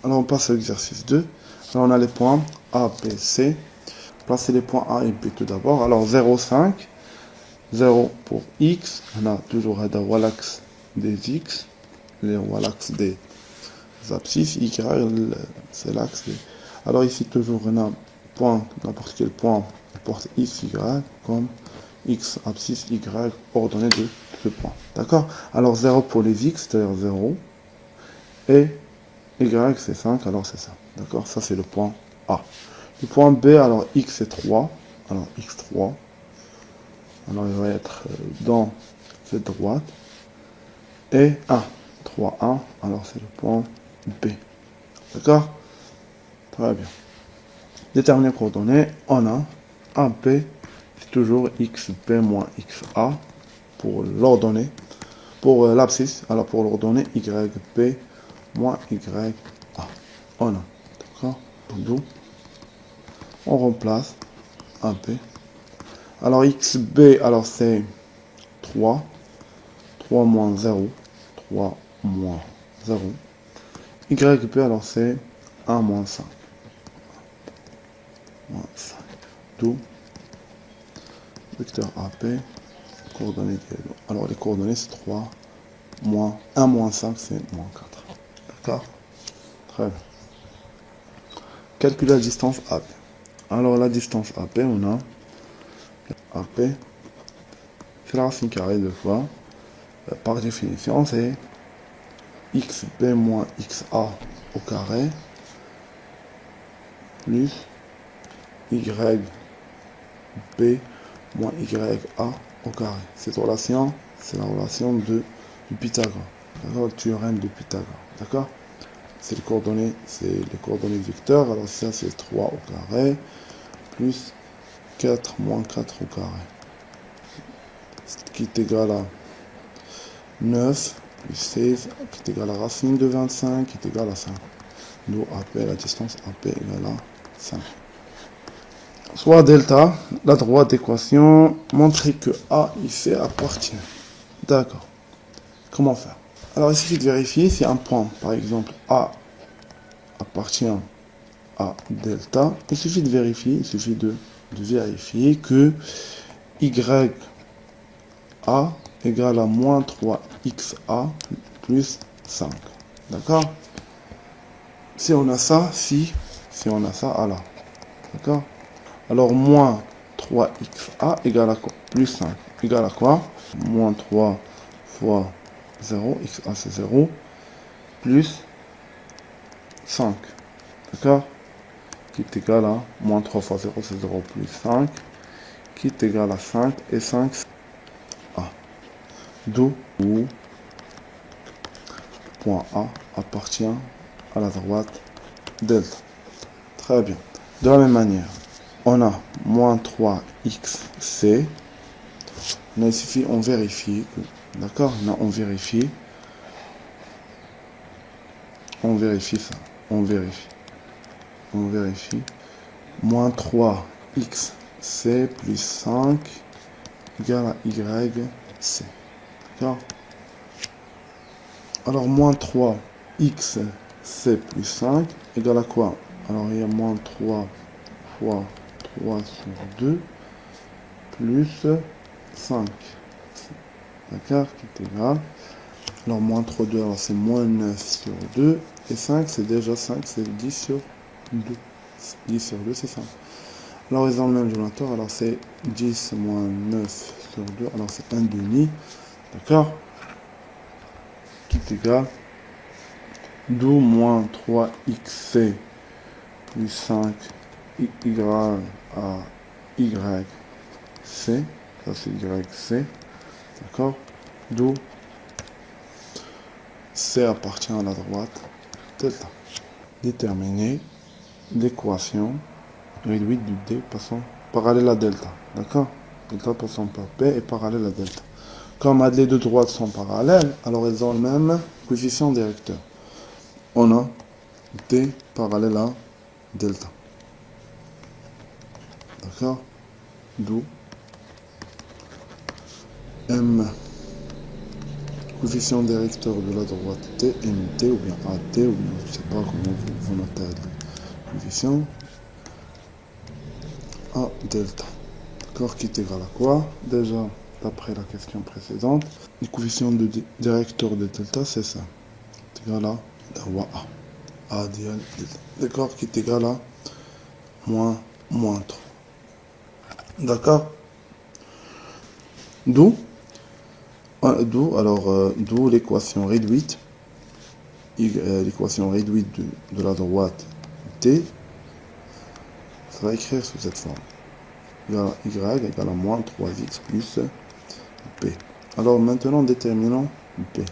Alors on passe à l'exercice 2. Alors on a les points A, B, C. Placer les points A et B tout d'abord. Alors 0, 5. 0 pour X. On a toujours l'axe des X. L'axe des abscisses. Y, c'est l'axe des... Alors ici toujours on a point, n'importe quel point porte X, Y, comme X, abscisse, Y, ordonnée de ce point. D'accord? Alors 0 pour les X, c'est-à-dire 0. Et Y c'est 5, alors c'est ça. D'accord? Ça c'est le point A. Le point B, alors X c'est 3. Alors X3. Alors il va être dans cette droite. Et 1. 3, 1. Alors c'est le point B. D'accord? Très bien. Déterminer coordonnées, on a AB, c'est toujours XB moins XA pour l'ordonnée. Pour l'abscisse, alors pour l'ordonnée YB moins YA. On a. D'accord? D'où on remplace AB. Alors XB, alors c'est 3. 3 moins 0. 3 moins 0. YB, alors c'est 1 moins 5. Moins 5. D'où vecteur AP. Coordonnées. Alors les coordonnées c'est 3 moins 1 moins 5, c'est moins 4. D'accord? Très bien. Calculer la distance AP. Alors la distance AP, on a AP, c'est la racine carrée de fois. Par définition, c'est XB moins XA au carré plus YB moins YA au carré. Cette relation, c'est la relation du Pythagore. D'accord? Le théorème de Pythagore. D'accord? C'est les coordonnées vecteurs. Alors ça, c'est 3 au carré plus 4 moins 4 au carré. Qui est égal à 9 plus 16, qui est égal à la racine de 25, qui est égal à 5. D'où AP, la distance AP égale à 5. Soit delta, la droite d'équation, montrer que A ici appartient. D'accord. Comment faire? Alors il suffit de vérifier si un point, par exemple A, appartient à delta. Il suffit de vérifier, que YA égale à moins 3XA plus 5. D'accord? Si on a ça, si on a ça, alors. D'accord? Alors, moins 3XA égale à quoi? Plus 5. Égale à quoi? Moins 3 fois 0, XA c'est 0, plus 5. D'accord? Qui est égal à moins 3 fois 0, c'est 0 plus 5. Qui est égal à 5. Et 5, c'est A. D'où point A appartient à la droite delta. Très bien. De la même manière, on a moins 3xc. Il suffit, on vérifie. D'accord? On vérifie. On vérifie ça. On vérifie. Moins 3xc plus 5 égale à yc. D'accord? Alors, moins 3xc plus 5 égale à quoi? Alors, il y a moins 3 fois 3 sur 2 plus 5. D'accord? Qui est égal. Alors, moins 3, 2, alors c'est moins 9 sur 2. Et 5, c'est déjà 5, c'est 10 sur 2. 10 sur 2, c'est 5. Alors, ils ont le même dénominateur, alors c'est 10 moins 9 sur 2, alors c'est 1 demi. D'accord? Qui est égal. D'où moins 3xc plus 5 égale à yc. Ça c'est yc. D'accord? D'où C appartient à la droite delta. Déterminer l'équation réduite du D passant parallèle à delta. D'accord? Delta passant par P est parallèle à delta. Comme les deux droites sont parallèles, alors elles ont le même coefficient directeur. On a D parallèle à delta. D'accord? D'où M coefficient directeur de la droite T, MT ou bien AT, ou bien je ne sais pas comment vous notez le coefficient, A delta. D'accord, qui est égal à quoi? Déjà, d'après la question précédente, le coefficient directeur de delta, c'est ça. C'est égal à la roi A. A égale delta. D'accord, qui est égal à moins 3. D'accord? D'où d'où l'équation réduite, l'équation réduite de la droite T, ça va écrire sous cette forme. Y égale à moins 3x plus P. Alors maintenant, déterminons P.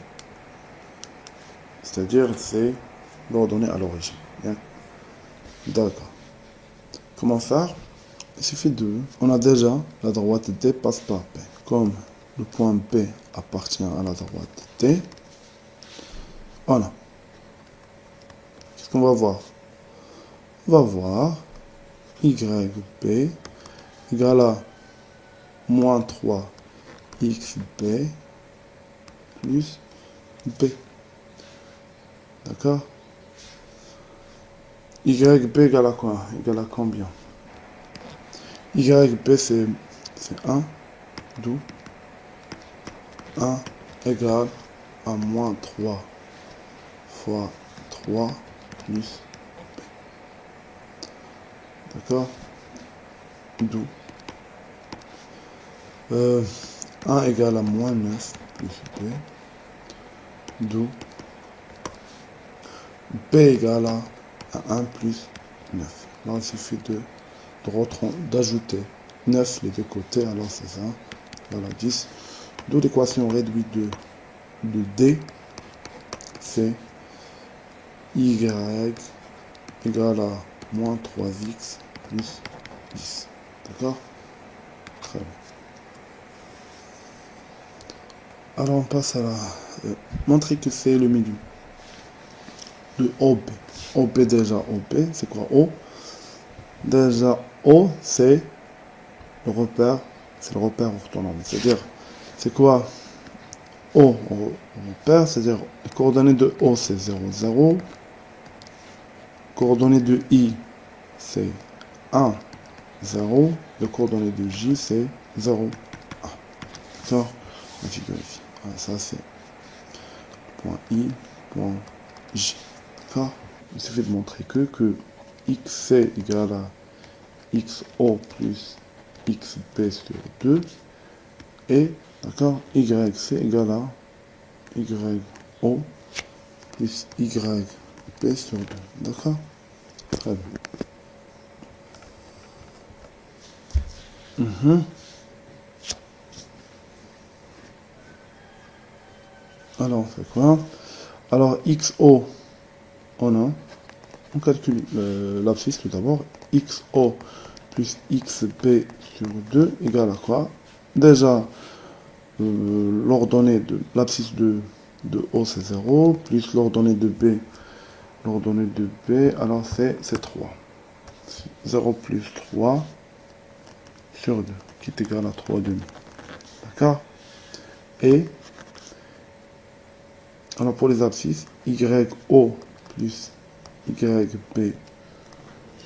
C'est-à-dire, c'est l'ordonnée à l'origine. Bien. D'accord. Comment faire? Il suffit de... On a déjà la droite T passe par P. Comme le point P appartient à la droite T, voilà. Qu'est-ce qu'on va voir? On va voir YP égale à moins 3XP plus B. D'accord? YP égale à quoi? Égale à combien? YP c'est 1, d'où 1 égale à moins 3 fois 3 plus B. D'accord? D'où 1 égale à moins 9 plus B. D'où B égale à 1 plus 9. Là, il suffit d'ajouter 9 les deux côtés, alors c'est ça. Voilà, 10. D'où l'équation réduite de D, c'est Y égale à moins 3x plus 10. D'accord? Très bien. Alors on passe à la... montrer que c'est le milieu. De OB. OB déjà, OB, c'est quoi O? Déjà, O, c'est le repère orthonormé. C'est-à-dire, c'est quoi O repère? C'est-à-dire, les coordonnées de O, c'est 0, 0. Coordonnées de I, c'est 1, 0. Les coordonnées de J, c'est 0, 1. D'accord? La figure ici. Voilà, ça, c'est point I, point J. D'accord? Il suffit de montrer que XC égale à XO plus XP sur 2 et, d'accord, YC égale à YO plus YP sur 2. D'accord? Très bien. Alors, on fait quoi? Alors, XO, on calcule l'abscisse tout d'abord. XO plus XP sur 2 égale à quoi? Déjà, l'ordonnée de l'abscisse de O, c'est 0, plus l'ordonnée de B, alors c'est 3. 0 plus 3 sur 2, qui est égal à 3 demi. D'accord? Et, alors pour les abscisses, YO plus YB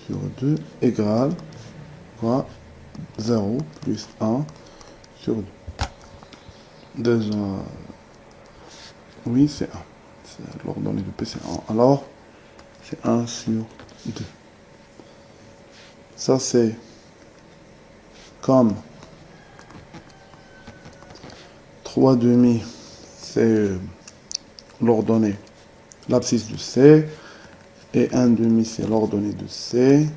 sur 2 égale quoi? 0 plus 1 sur 2. Déjà, oui, c'est 1. L'ordonnée de P, c'est 1. Alors, c'est 1 sur 2. Ça, c'est comme 3 demi, c'est l'ordonnée, l'abscisse de C, et 1 demi, c'est l'ordonnée de C.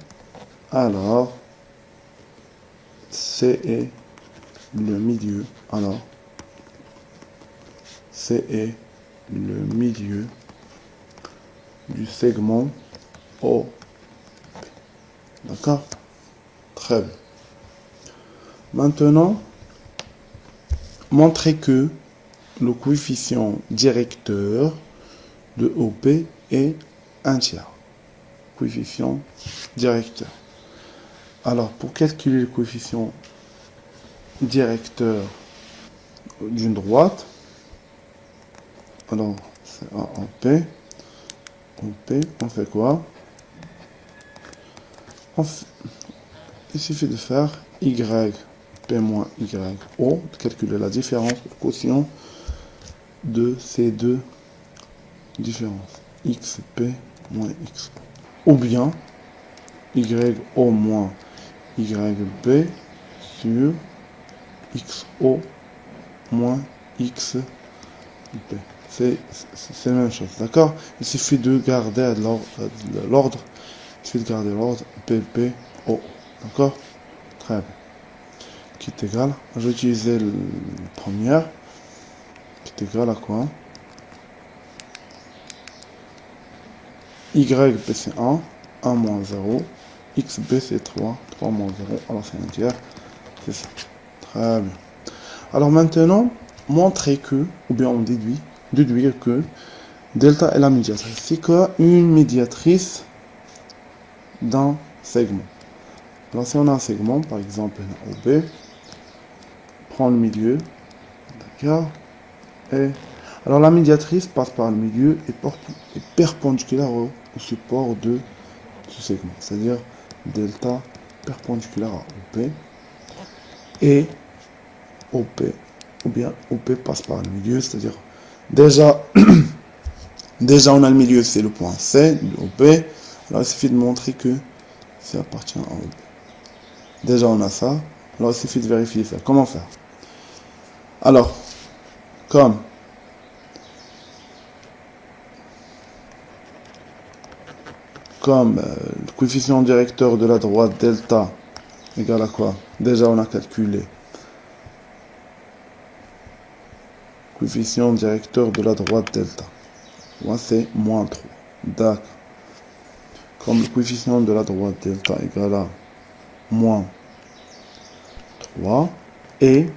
Alors, C est le milieu. Alors, C est le milieu du segment O. D'accord? Très bien. Maintenant, montrer que le coefficient directeur de OP est un tiers. Coefficient directeur. Alors, pour calculer le coefficient directeur d'une droite, Alors, c'est A en P. En P, on fait quoi? Il suffit de faire Y, P moins Y, O, de calculer la différence, le quotient de ces deux différences. X, P moins X. Ou bien, Y, O moins Y, B sur X, O moins X, P. C'est la même chose, d'accord? Il suffit de garder l'ordre. Il suffit de garder l'ordre P, P, O. D'accord? Très bien. Qui est égal. Je vais utiliser la première. Qui est égal à quoi? Y, B c'est 1. 1 moins 0. X, B c'est 3. 3 moins 0. Alors c'est un tiers. C'est ça. Très bien. Alors maintenant, montrer que, ou bien on déduire que delta est la médiatrice. C'est quoi une médiatrice d'un segment? Alors si on a un segment, par exemple OB, prend le milieu, d'accord, et alors la médiatrice passe par le milieu et perpendiculaire au support de ce segment, c'est-à-dire delta perpendiculaire à OP et OP, ou bien OP passe par le milieu, c'est-à-dire déjà on a le milieu, c'est le point C de OP. Alors il suffit de montrer que ça appartient à OP. Déjà on a ça. Alors il suffit de vérifier ça. Comment faire? Alors, comme le coefficient directeur de la droite delta égale à quoi? Déjà on a calculé. Coefficient directeur de la droite delta. Moi c'est moins 3. D'accord. Comme le coefficient de la droite delta égale à moins 3 et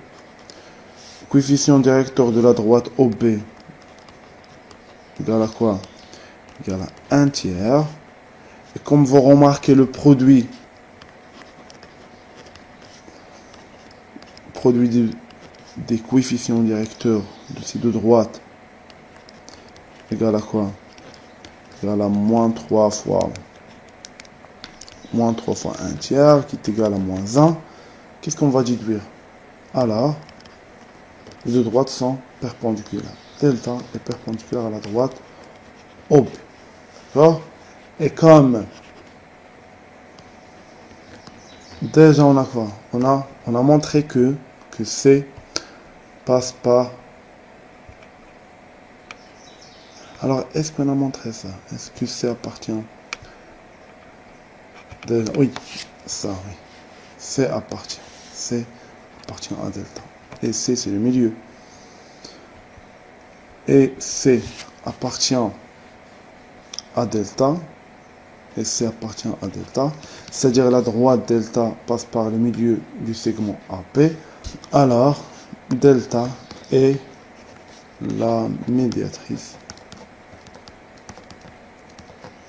coefficient directeur de la droite OB égale à quoi? Égale à 1 tiers. Et comme vous remarquez le produit des coefficients directeurs de ces deux droites égale à quoi? Égale à moins 3 fois 1 tiers qui est égal à moins 1. Qu'est-ce qu'on va déduire? Alors, les deux droites sont perpendiculaires. Delta est perpendiculaire à la droite OB. D'accord? Et comme déjà on a quoi? On a montré que C passe par. Alors, est-ce qu'on a montré ça? Est-ce que C appartient? Oui, ça, oui. C appartient à delta. Et C, c'est le milieu. Et C appartient à delta. Et C appartient à delta. C'est-à-dire la droite delta passe par le milieu du segment AP. Alors, delta est la médiatrice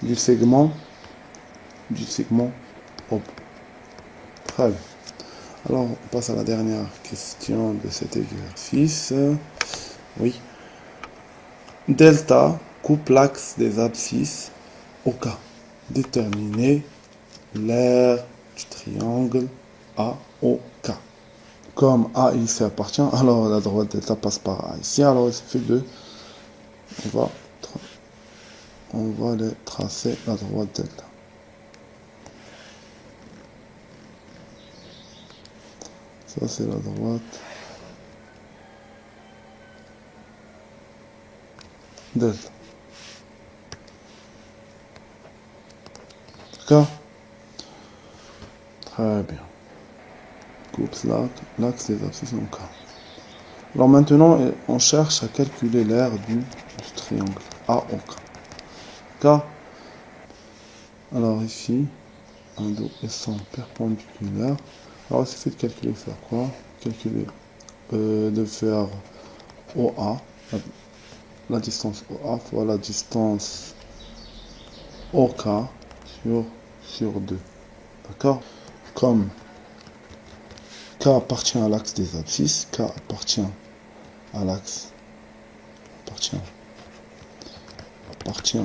du segment OP. Très bien. Alors, on passe à la dernière question de cet exercice. Oui. Delta coupe l'axe des abscisses au K. Déterminer l'aire du triangle AOK. Comme A ici appartient, alors la droite delta passe par A ici. Alors il suffit de... On va aller tracer la droite delta. Ça c'est la droite delta. D'accord? Très bien. Coupe l'axe des abscisses en K. Alors maintenant, on cherche à calculer l'aire du triangle AOK. D'accord? Alors ici, 1, 2 et 100 perpendiculaires. Alors il suffit de calculer, faire quoi? Calculer, de faire OA, la distance OA fois la distance OK sur 2. D'accord? Comme K appartient à l'axe des abscisses, K appartient à l'axe, appartient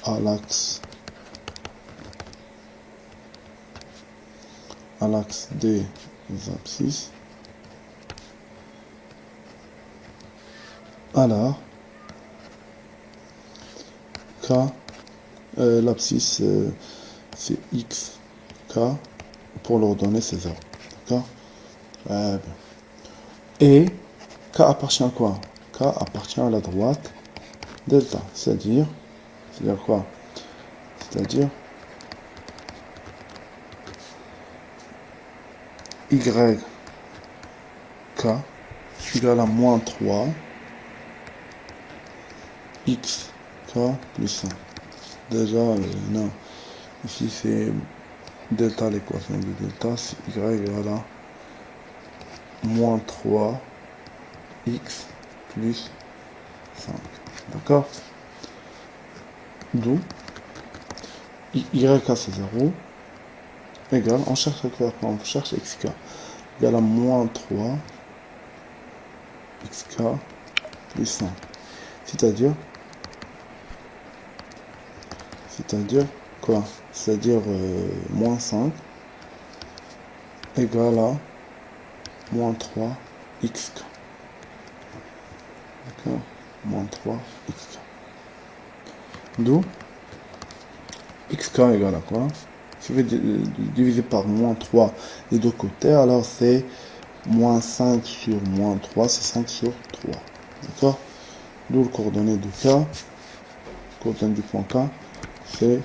à l'axe des abscisses, alors K, l'abscisse c'est X, K, pour l'ordonnée c'est 0. D'accord? Très bien. Et K appartient à quoi? K appartient à la droite delta, c'est-à-dire quoi? C'est-à-dire YK égale à moins 3 XK plus 1. Déjà, non. Ici, c'est delta, l'équation de delta, c'est Y égale à moins 3 X plus 5. D'accord? D'où YK c'est 0 égale, on cherche on cherche XK égale à moins 3 XK plus 5. C'est-à-dire quoi? C'est-à-dire moins 5 égale à moins 3 XK. D'accord? Moins 3 XK. D'où XK égale à quoi? Si je vais diviser par moins 3 des deux côtés, alors c'est moins 5 sur moins 3, c'est 5 sur 3. D'accord? D'où le coordonnée de K, coordonnée du point K, c'est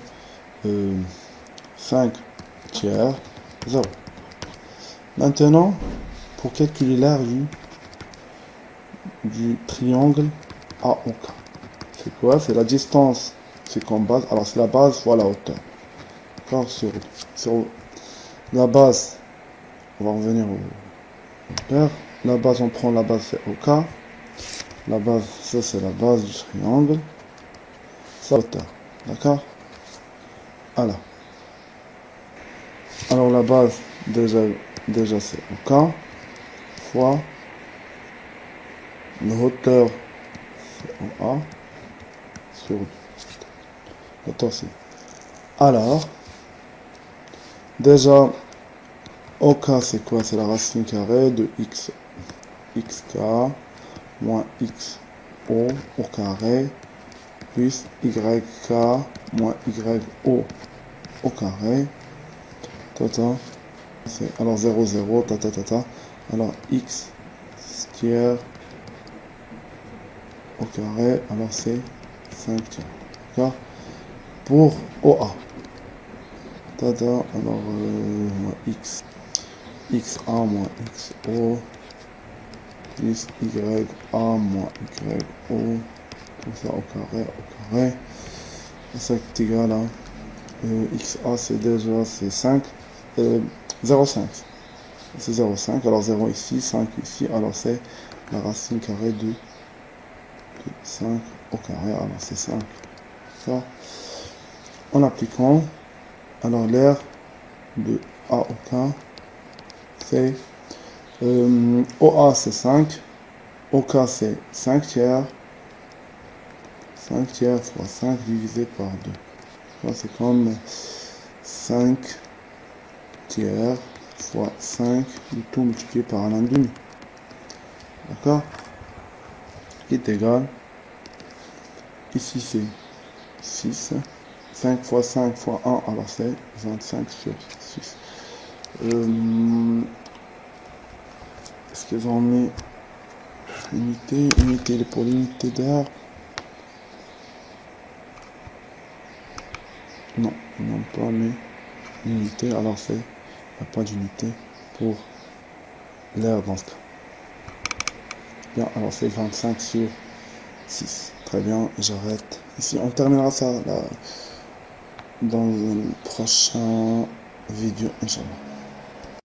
5 tiers 0. Maintenant, pour calculer l'aire du triangle AOK, c'est quoi? C'est la distance, c'est comme base, alors c'est la base fois la hauteur. D'accord? Sur la base, on va revenir au hauteur. La base, on prend la base, c'est OK. La base, ça c'est la base du triangle. Ça, hauteur. D'accord? Alors la base, déjà c'est OK. Fois la hauteur, c'est OA. Sur hauteur, c'est. Alors, déjà, OK, c'est quoi? C'est la racine carrée de xk moins xo au carré plus yk moins yo au carré. Tata. Alors 0, 0, tata, tata. Alors x tiers au carré, alors c'est 5 tiers. D'accord? Pour OA. Tata, alors xa moins xo plus ya moins yo, tout ça au carré, ça est égal à xa c'est déjà c'est 5, 0,5, c'est 0,5, alors 0 ici, 5 ici, alors c'est la racine carrée de 5 au carré, alors c'est 5. Ça, en appliquant, alors l'aire de A au K, c'est OA c'est 5, OK c'est 5 tiers, 5 tiers fois 5 divisé par 2. C'est comme 5 tiers fois 5, le tout multiplié par 1,5. D'accord? Qui est égal, ici c'est 6, 5 fois 5 fois 1, alors c'est 25 sur 6. Est-ce qu'ils ont mis unité pour l'unité d'air? Non, ils n'ont pas mis l'unité, alors il n'y a pas d'unité pour l'air dans ce cas. Bien, alors c'est 25 sur 6. Très bien, j'arrête ici. On terminera ça là, dans une prochaine vidéo, Inch'Allah.